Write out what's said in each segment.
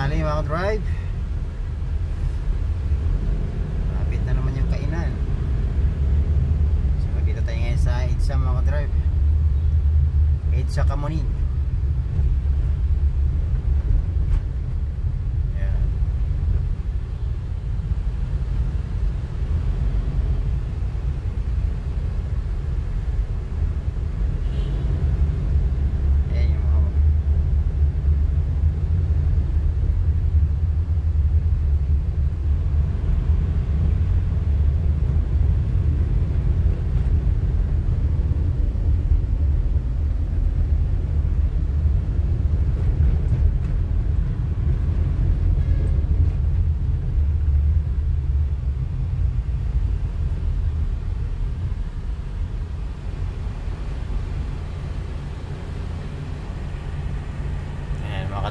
tanghali mga drive. Malapit na naman yung kainan. So dito tayo ngayon sa EDSA mga drive. EDSA Kamuning.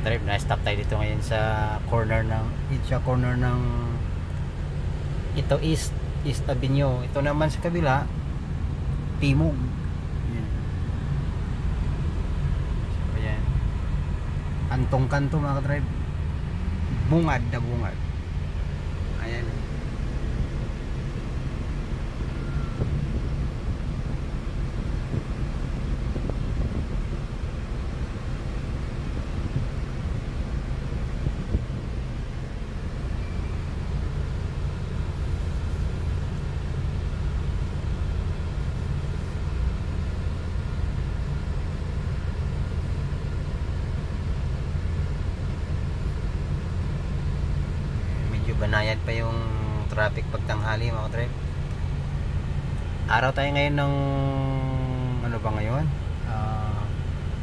Drive, na-stop tayo dito ngayon sa corner ng EDSA corner ng ito East Avenue. Ito naman sa kabila Timog. So ayan, antong kanto mga drive, bungad na bungad. Ayan. Banayad pa yung traffic pagtanghali mga drive. Araw tayo ngayon ng ano ba ngayon?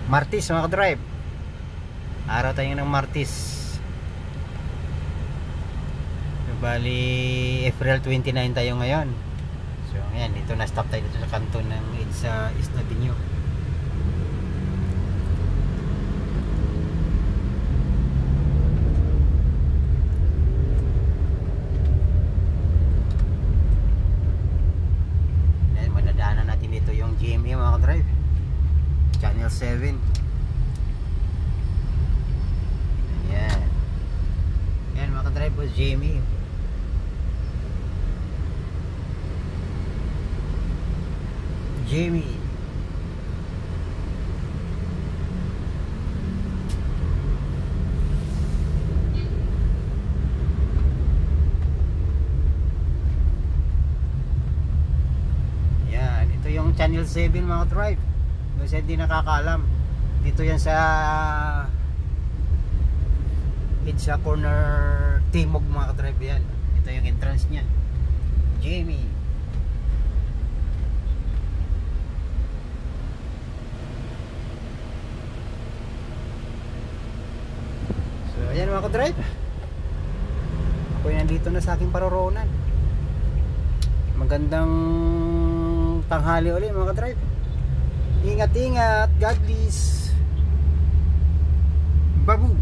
Martes mga drive. Araw tayo ng Martes. Bali April 29 tayo ngayon. So ayan, dito na stop tayo dito sa kanto ng EDSA East Avenue. GMA mga drive, channel 7. Ayan. Ayan mga drive, was GMA. GMA. Channel 7 mga drive. Kasi hindi nakakaalam, dito yan sa EDSA corner Timog mga drive yan. Ito yung entrance nya, Jamie. So ayan mga drive, ako yung nandito na sa aking paroroonan. Magandang tanghali ulit mga drive. Ingat-ingat. God bless. Babu.